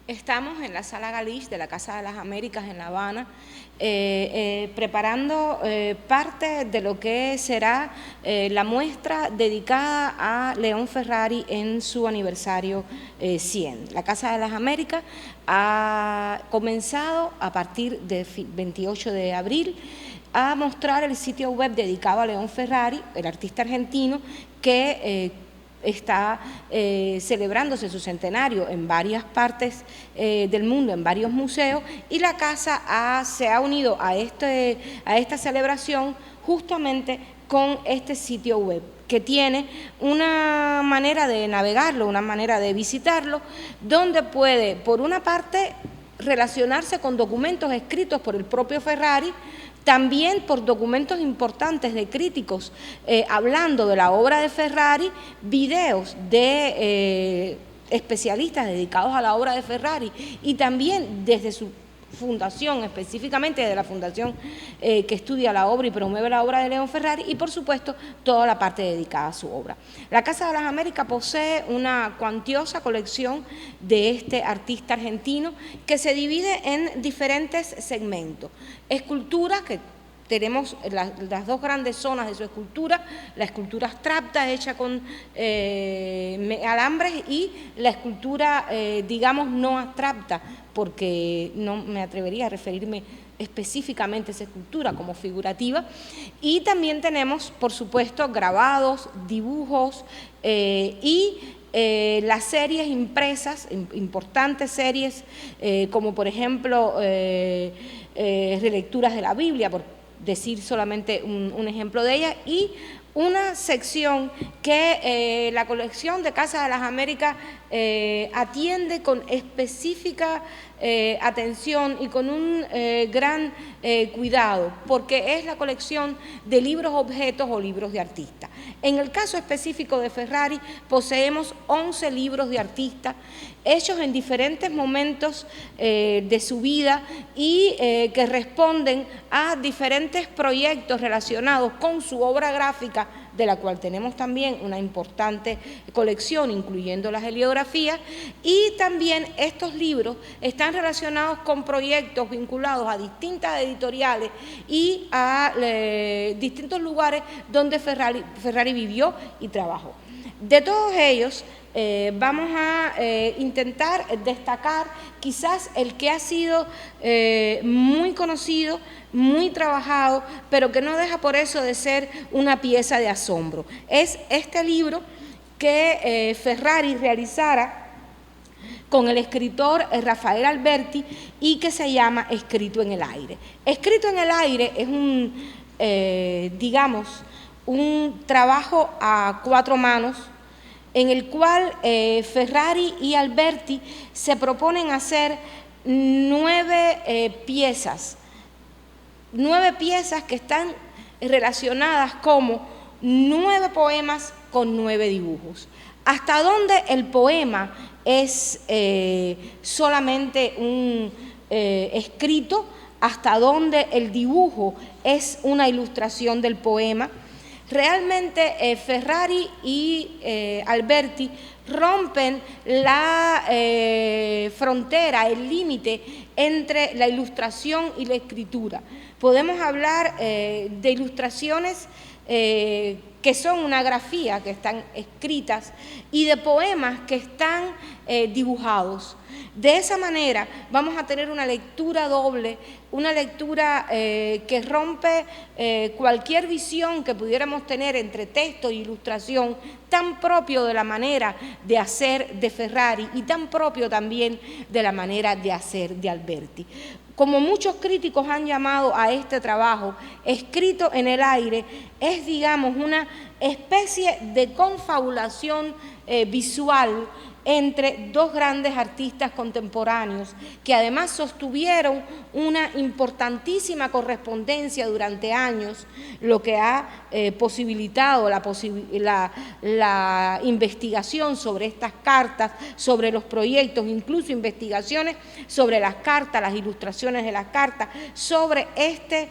Estamos en la Sala Galish de la Casa de las Américas en La Habana, preparando parte de lo que será la muestra dedicada a León Ferrari en su aniversario 100. La Casa de las Américas ha comenzado a partir del 28 de abril a mostrar el sitio web dedicado a León Ferrari, el artista argentino que está celebrándose su centenario en varias partes del mundo, en varios museos, y la casa se ha unido a esta celebración justamente con este sitio web, que tiene una manera de navegarlo, una manera de visitarlo, donde puede, por una parte, relacionarse con documentos escritos por el propio Ferrari, también por documentos importantes de críticos hablando de la obra de Ferrari, videos de especialistas dedicados a la obra de Ferrari y también desde su fundación, específicamente de la fundación que estudia la obra y promueve la obra de León Ferrari, y por supuesto toda la parte dedicada a su obra. La Casa de las Américas posee una cuantiosa colección de este artista argentino que se divide en diferentes segmentos. Esculturas, que tenemos las dos grandes zonas de su escultura, la escultura abstracta hecha con alambres y la escultura, digamos, no abstracta, porque no me atrevería a referirme específicamente a esa escultura como figurativa. Y también tenemos, por supuesto, grabados, dibujos y las series impresas, importantes series, como por ejemplo relecturas de la Biblia, por decir solamente un ejemplo de ella, y una sección que la colección de Casa de las Américas atiende con específica atención y con un gran cuidado, porque es la colección de libros objetos o libros de artista. En el caso específico de Ferrari, poseemos 11 libros de artista hechos en diferentes momentos de su vida y que responden a diferentes proyectos relacionados con su obra gráfica, de la cual tenemos también una importante colección, incluyendo las heliografías, y también estos libros están relacionados con proyectos vinculados a distintas editoriales y a distintos lugares donde Ferrari vivió y trabajó. De todos ellos, vamos a intentar destacar quizás el que ha sido muy conocido, muy trabajado, pero que no deja por eso de ser una pieza de asombro. Es este libro que Ferrari realizara con el escritor Rafael Alberti y que se llama Escrito en el aire. Escrito en el aire es digamos, un trabajo a 4 manos, en el cual Ferrari y Alberti se proponen hacer 9 piezas que están relacionadas como 9 poemas con 9 dibujos. Hasta donde el poema es solamente un escrito, hasta donde el dibujo es una ilustración del poema. Realmente Ferrari y Alberti rompen la frontera, el límite entre la ilustración y la escritura. Podemos hablar de ilustraciones que son una grafía, que están escritas, y de poemas que están dibujados. De esa manera vamos a tener una lectura doble, una lectura que rompe cualquier visión que pudiéramos tener entre texto e ilustración, tan propio de la manera de hacer de Ferrari y tan propio también de la manera de hacer de Alberti. Como muchos críticos han llamado a este trabajo, Escrito en el aire, es, digamos, una especie de confabulación visual entre dos grandes artistas contemporáneos que además sostuvieron una importantísima correspondencia durante años, lo que ha posibilitado la investigación sobre estas cartas, sobre los proyectos, incluso investigaciones sobre las cartas, las ilustraciones de las cartas, sobre este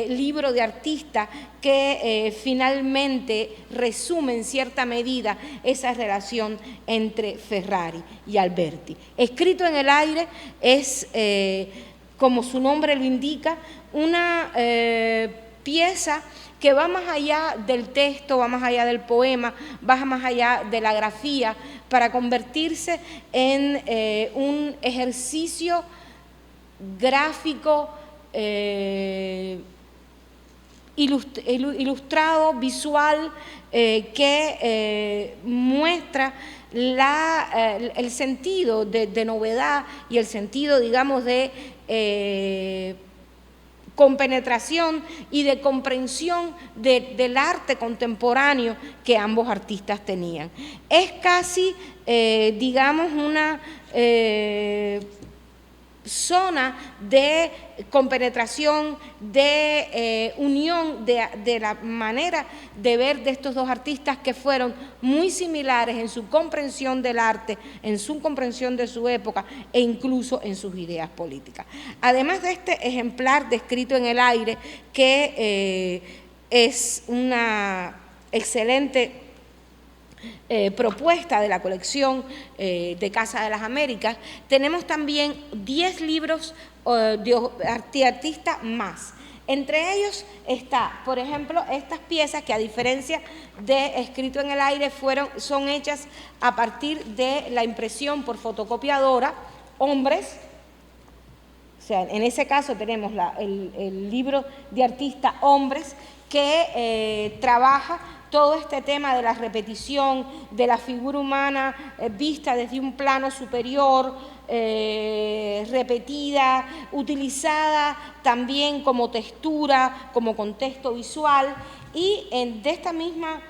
libro de artista que finalmente resume en cierta medida esa relación entre Ferrari y Alberti. Escrito en el aire es, como su nombre lo indica, una pieza que va más allá del texto, va más allá del poema, va más allá de la grafía, para convertirse en un ejercicio gráfico, ilustrado, visual, que muestra el sentido de novedad y el sentido, digamos, de compenetración y de comprensión del arte contemporáneo que ambos artistas tenían. Es casi, digamos, una zona de compenetración, de unión de la manera de ver de estos dos artistas que fueron muy similares en su comprensión del arte, en su comprensión de su época e incluso en sus ideas políticas. Además de este ejemplar descrito en el aire, que es una excelente propuesta de la colección de Casa de las Américas, tenemos también 10 libros de artistas más. Entre ellos está, por ejemplo, estas piezas que, a diferencia de Escrito en el aire, son hechas a partir de la impresión por fotocopiadora, Hombres. O sea, en ese caso tenemos el libro de artista Hombres, que trabaja todo este tema de la repetición, de la figura humana vista desde un plano superior, repetida, utilizada también como textura, como contexto visual, y de esta misma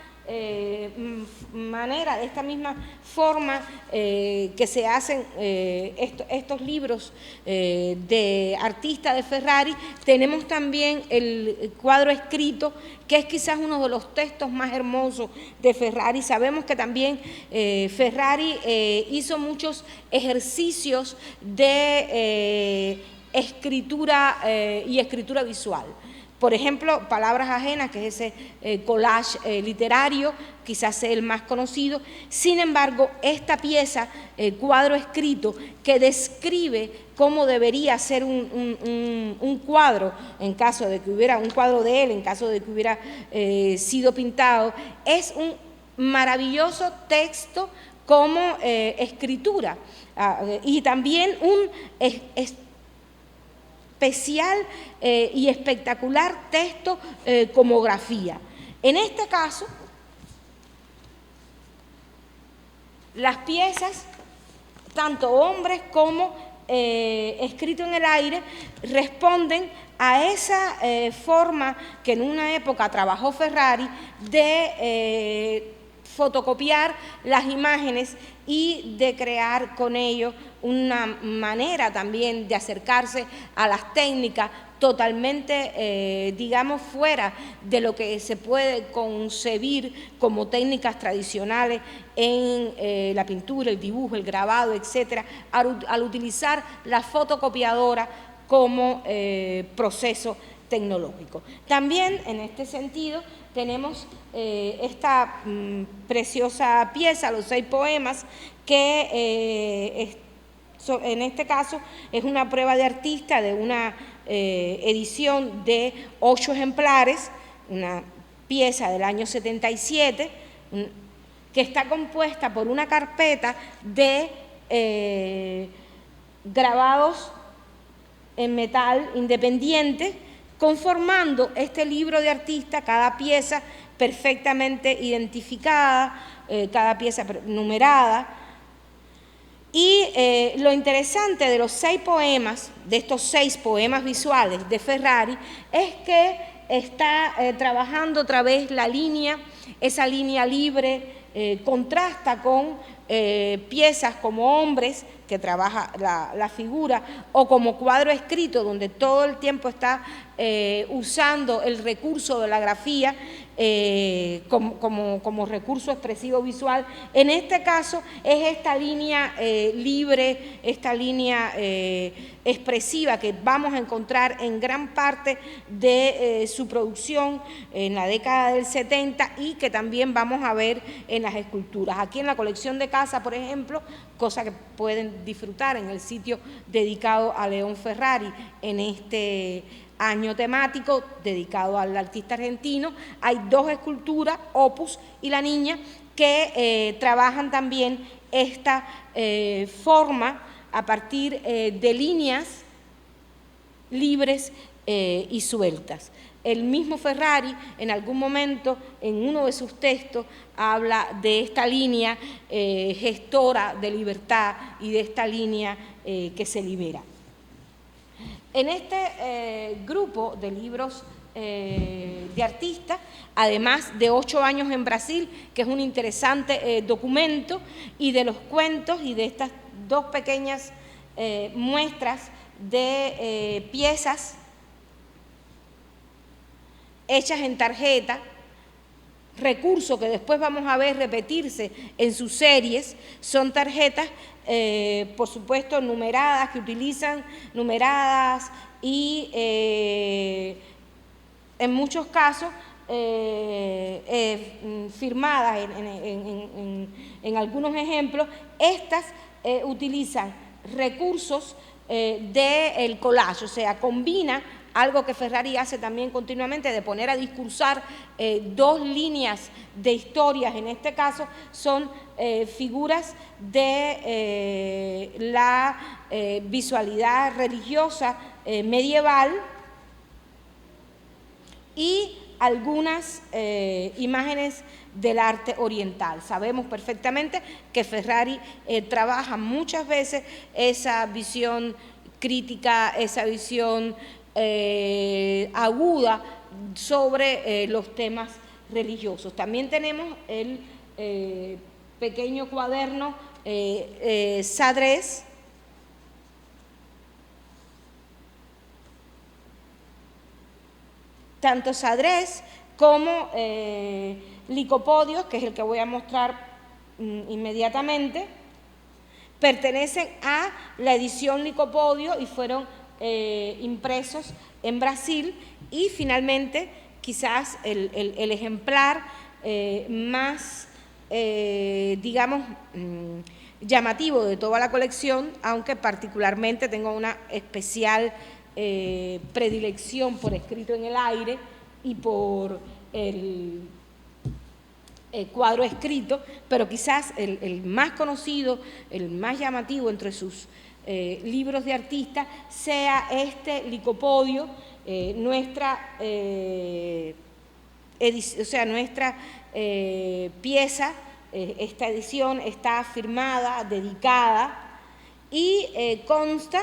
manera, de esta misma forma que se hacen estos libros de artistas de Ferrari, tenemos también el cuadro escrito, que es quizás uno de los textos más hermosos de Ferrari. Sabemos que también Ferrari hizo muchos ejercicios de escritura y escritura visual. Por ejemplo, Palabras ajenas, que es ese collage literario, quizás sea el más conocido. Sin embargo, esta pieza, cuadro escrito, que describe cómo debería ser un cuadro, en caso de que hubiera un cuadro de él, en caso de que hubiera sido pintado, es un maravilloso texto como escritura, y también un especial y espectacular texto como grafía. En este caso, las piezas, tanto Hombres como Escrito en el aire, responden a esa forma que en una época trabajó Ferrari de fotocopiar las imágenes y de crear con ello una manera también de acercarse a las técnicas totalmente, digamos, fuera de lo que se puede concebir como técnicas tradicionales en la pintura, el dibujo, el grabado, etcétera, al utilizar la fotocopiadora como proceso tecnológico. También, en este sentido, tenemos esta preciosa pieza, los 6 poemas, que en este caso es una prueba de artista de una edición de 8 ejemplares, una pieza del año 77, que está compuesta por una carpeta de grabados en metal independiente, conformando este libro de artista, cada pieza perfectamente identificada, cada pieza numerada. Y lo interesante de los 6 poemas, de estos 6 poemas visuales de Ferrari, es que está trabajando otra vez la línea, esa línea libre, contrasta con piezas como Hombres, que trabaja la figura, o como Cuadro escrito, donde todo el tiempo está usando el recurso de la grafía, como recurso expresivo visual. En este caso es esta línea libre, esta línea expresiva que vamos a encontrar en gran parte de su producción en la década del 70 y que también vamos a ver en las esculturas. Aquí en la colección de casa, por ejemplo, cosa que pueden disfrutar en el sitio dedicado a León Ferrari en este año temático dedicado al artista argentino, hay 2 esculturas, Opus y La Niña, que trabajan también esta forma a partir de líneas libres y sueltas. El mismo Ferrari en algún momento en uno de sus textos habla de esta línea gestora de libertad y de esta línea que se libera. En este grupo de libros de artistas, además de 8 años en Brasil, que es un interesante documento, y de los cuentos y de estas 2 pequeñas muestras de piezas hechas en tarjeta, recurso que después vamos a ver repetirse en sus series, son tarjetas, por supuesto, numeradas, que utilizan numeradas y en muchos casos firmadas en algunos ejemplos. Estas utilizan recursos del collage, o sea, combina algo que Ferrari hace también continuamente, de poner a discursar 2 líneas de historias. En este caso son figuras de la visualidad religiosa medieval y algunas imágenes del arte oriental. Sabemos perfectamente que Ferrari trabaja muchas veces esa visión crítica, esa visión aguda sobre los temas religiosos. También tenemos el pequeño cuaderno Sadrés, tanto Sadrés como Licopodios, que es el que voy a mostrar inmediatamente, pertenecen a la edición Licopodio y fueron impresos en Brasil. Y finalmente quizás el ejemplar más digamos llamativo de toda la colección, aunque particularmente tengo una especial predilección por Escrito en el aire y por el cuadro escrito, pero quizás el más conocido, el más llamativo entre sus libros de artista sea este Licopodio, nuestra pieza. Esta edición está firmada, dedicada y consta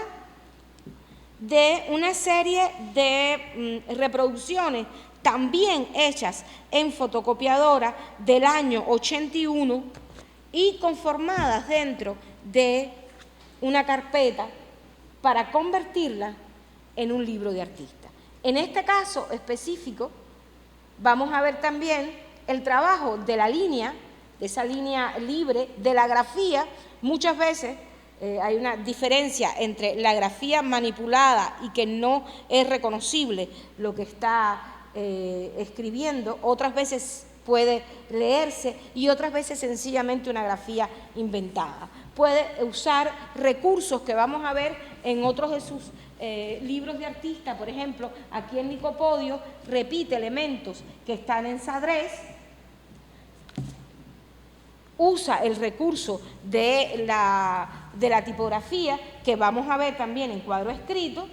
de una serie de reproducciones también hechas en fotocopiadora del año 81 y conformadas dentro de una carpeta para convertirla en un libro de artista. En este caso específico vamos a ver también el trabajo de la línea, de esa línea libre, de la grafía. Muchas veces hay una diferencia entre la grafía manipulada y que no es reconocible lo que está escribiendo, otras veces puede leerse y otras veces sencillamente una grafía inventada. Puede usar recursos que vamos a ver en otros de sus libros de artista. Por ejemplo, aquí en Licopodio repite elementos que están en Sadrés, usa el recurso de la tipografía que vamos a ver también en cuadro escrito.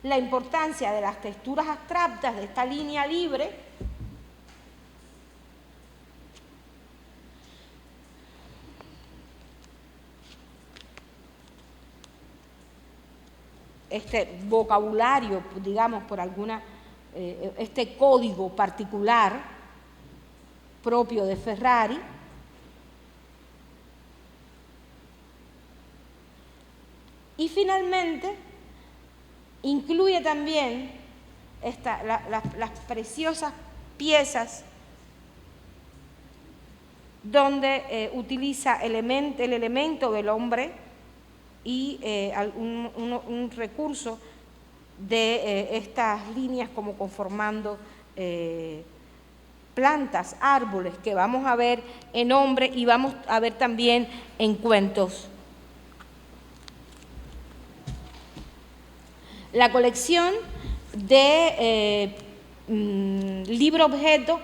La importancia de las texturas abstractas de esta línea libre, este vocabulario, digamos, por alguna, este código particular propio de Ferrari. Y finalmente incluye también las preciosas piezas donde utiliza el elemento del hombre y un recurso de estas líneas como conformando plantas, árboles, que vamos a ver en hombre y vamos a ver también en cuentos. La colección de libro-objeto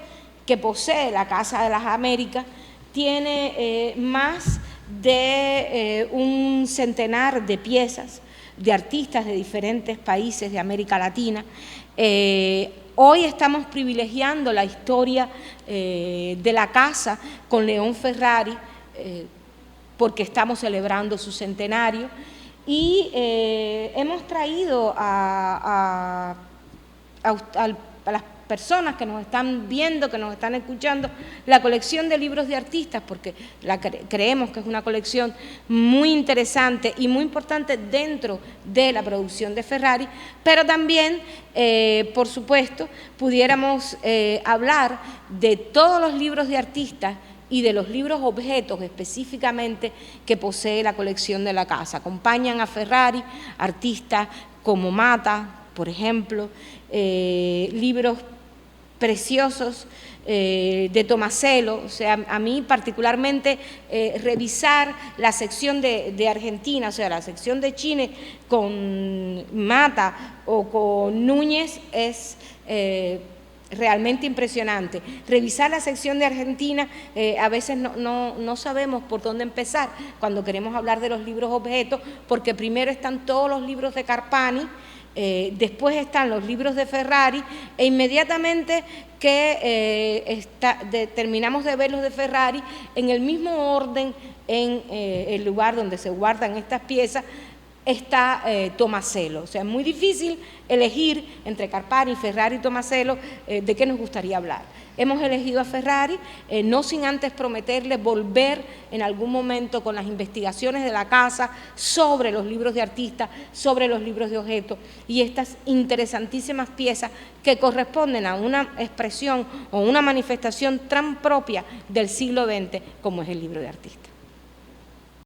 que posee la Casa de las Américas tiene más de un centenar de piezas de artistas de diferentes países de América Latina. Hoy estamos privilegiando la historia de la casa con León Ferrari, porque estamos celebrando su centenario, y hemos traído a las personas que nos están viendo, que nos están escuchando, la colección de libros de artistas, porque creemos que es una colección muy interesante y muy importante dentro de la producción de Ferrari, pero también, por supuesto, pudiéramos hablar de todos los libros de artistas y de los libros objetos específicamente que posee la colección de la casa. Acompañan a Ferrari artistas como Mata, por ejemplo, libros preciosos de Tomasello. O sea, a mí particularmente revisar la sección de Argentina, o sea, la sección de Chile con Mata o con Núñez es realmente impresionante. Revisar la sección de Argentina, a veces no sabemos por dónde empezar cuando queremos hablar de los libros objetos, porque primero están todos los libros de Carpani, después están los libros de Ferrari, e inmediatamente que terminamos de ver los de Ferrari, en el mismo orden, en el lugar donde se guardan estas piezas, está Tomasello. O sea, es muy difícil elegir entre Carpani, Ferrari y Tomasello de qué nos gustaría hablar. Hemos elegido a Ferrari, no sin antes prometerle volver en algún momento con las investigaciones de la casa sobre los libros de artistas, sobre los libros de objetos y estas interesantísimas piezas que corresponden a una expresión o una manifestación tan propia del siglo XX como es el libro de artistas.